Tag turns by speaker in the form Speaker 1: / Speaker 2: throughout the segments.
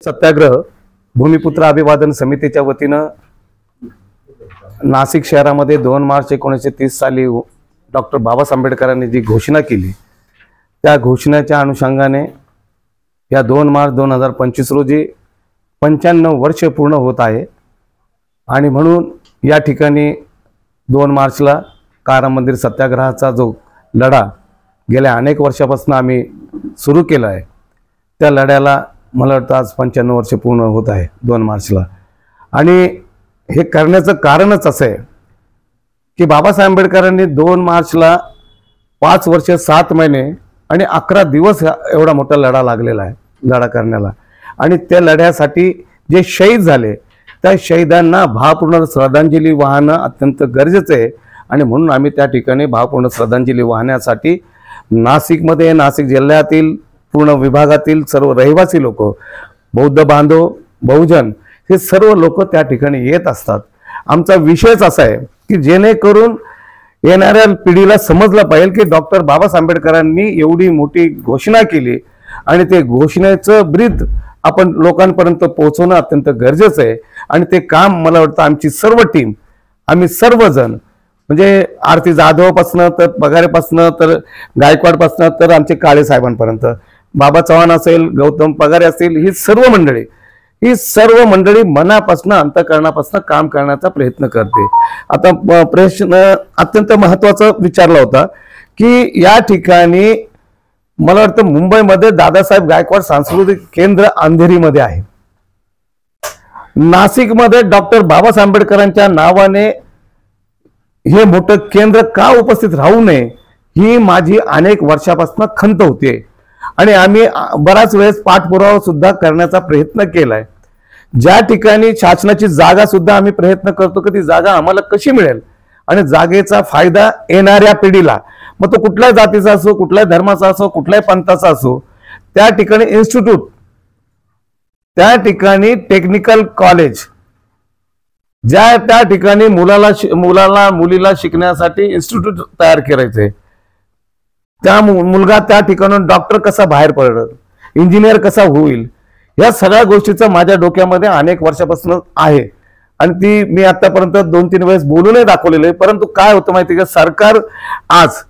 Speaker 1: सत्याग्रह भूमिपुत्र अभिवादन समितीच्या वतीनं नाशिक शहरामध्ये 2 मार्च 1930 साली डॉक्टर बाबासाहेब आंबेडकरांनी जी घोषणा केली त्या घोषणेच्या अनुषंगाने या 2 मार्च 2025 रोजी 95 वर्ष पूर्ण होत आहे आणि म्हणून या ठिकाणी 2 मार्चला काराम मंदिर सत्याग्रहाचा जो लढा गेल्या अनेक वर्षापासून आम्ही सुरू केला आहे त्या लढ्याला मला वाटतं आज 95 वर्ष पूर्ण होत आहे 2 मार्चला। आणि हे करण्याचं कारणच असं आहे की बाबासाहेब आंबेडकरांनी 2 मार्चला 5 वर्ष 7 महिने आणि 11 दिवस एवढा मोठा लढा लागलेला आहे लढा करण्याला। आणि त्या लढ्यासाठी जे शहीद झाले त्या शहीदांना भावपूर्ण श्रद्धांजली वाहणं अत्यंत गरजेचं आहे आणि म्हणून आम्ही त्या ठिकाणी भावपूर्ण श्रद्धांजली वाहण्यासाठी नाशिकमध्ये नाशिक जिल्ह्यातील पूर्ण विभागातील सर्व रहिवासी लोक बौद्ध बांधव बहुजन हे सर्व लोक त्या ठिकाणी येत असतात। आमचा विषयच असा आहे की जेणेकरून येणाऱ्या पिढीला समजलं पाहिजे की डॉक्टर बाबासाहेब आंबेडकरांनी एवढी मोठी घोषणा केली आणि ते घोषणेचं ब्रीद आपण लोकांपर्यंत पोहोचवणं अत्यंत गरजेचं आहे। आणि ते काम मला वाटतं आमची सर्व टीम आम्ही सर्वजण म्हणजे आरती जाधवपासनं तर पगारेपासनं तर गायकवाडपासनं तर आमचे काळे साहेबांपर्यंत बाबा चव्हाण असेल गौतम पगारे असतील ही सर्व मंडळी मनापासून अंतःकरणापासून काम करण्याचा प्रयत्न करते। आता प्रश्न अत्यंत महत्त्वाचा विचारला होता की या ठिकाणी मला वाटतं मुंबईमध्ये दादासाहेब गायकवाड सांस्कृतिक केंद्र अंधेरीमध्ये आहे, नाशिकमध्ये डॉक्टर बाबासाहेब आंबेडकरांच्या नावाने हे मोठं केंद्र का उपस्थित राहू नये ही माझी अनेक वर्षापासून खंत होती आणि आम्ही बराच वेळेस पाठपुरावा सुद्धा करण्याचा प्रयत्न केलाय। ज्या ठिकाणी शासनाची जागा सुद्धा आम्ही प्रयत्न करतो की ती जागा आम्हाला कशी मिळेल आणि जागेचा फायदा येणाऱ्या पिढीला मग तो कुठल्याही जातीचा असो कुठल्याही धर्माचा असो कुठल्याही पंथाचा असो त्या ठिकाणी इन्स्टिट्यूट त्या ठिकाणी टेक्निकल कॉलेज ज्या त्या ठिकाणी मुलीला शिकण्यासाठी इन्स्टिट्यूट तयार करायचे त्या मुलगा त्या ठिकाणून डॉक्टर कसा बाहेर पडेल इंजिनियर कसा होईल या सगळ्या गोष्टीचा माझ्या डोक्यामध्ये अनेक वर्षापासून आहे आणि ती मी आतापर्यंत 2-3 वेळेस बोलूनही दाखवलेलं आहे। परंतु काय होतं माहिती का सरकार आज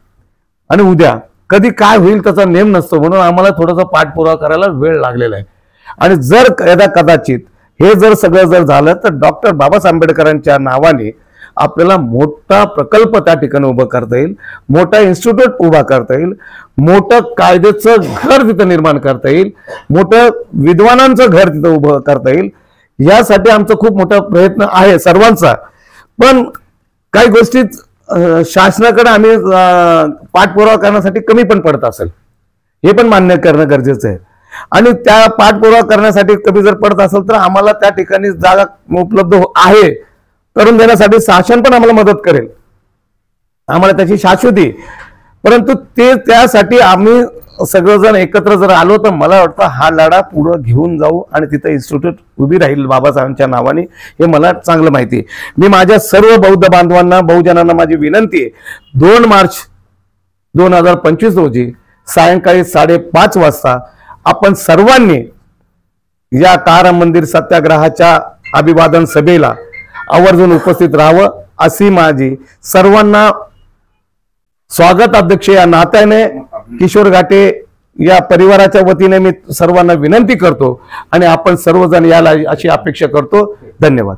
Speaker 1: आणि उद्या कधी काय होईल त्याचा नेम नसतो म्हणून आम्हाला थोडासा पाठपुरावा करायला वेळ लागलेला आहे। आणि जर कदाचित हे जर सगळं जर झालं तर डॉक्टर बाबासाहेब आंबेडकरांच्या नावाने आपल्याला मोठा प्रकल्प त्या ठिकाणी उभा करता येईल, मोठा इन्स्टिट्यूट उभा करता येईल, मोठं कायद्याचं घर तिथं निर्माण करता येईल, मोठं विद्वानांचं घर तिथं उभं करता येईल। यासाठी आमचा खूप मोठा प्रयत्न आहे सर्वांचा। पण काही गोष्टीत शासनाकडे आम्ही पाठपुरावा करण्यासाठी कमी पण पडत असेल हे पण मान्य करणं गरजेचं आहे आणि त्या पाठपुरावा करण्यासाठी कमी जर पडत असेल तर आम्हाला त्या ठिकाणी जागा उपलब्ध आहे करून देण्यासाठी शासन पण आम्हाला मदत करेल, आम्हाला त्याची शाश्वती। परंतु ते त्यासाठी आम्ही सगळेजण एकत्र जर आलो तर मला वाटतं हा लढा पुढे घेऊन जाऊ आणि तिथं इन्स्टिट्यूट उभी राहील बाबासाहेबांच्या नावाने हे मला चांगलं माहिती आहे। मी माझ्या सर्व बौद्ध बांधवांना बहुजनांना माझी विनंती आहे 2 मार्च 2025 रोजी सायंकाळी 5:30 वाजता आपण सर्वांनी या काराम मंदिर सत्याग्रहाच्या अभिवादन सभेला आवर्जून उपस्थित राहावं अशी माझी सर्वांना स्वागत अध्यक्ष या नात्याने किशोर घाटे या परिवाराच्या वतीने मी सर्वांना विनंती करतो आणि आपण सर्वजण याला अशी अपेक्षा करतो। धन्यवाद।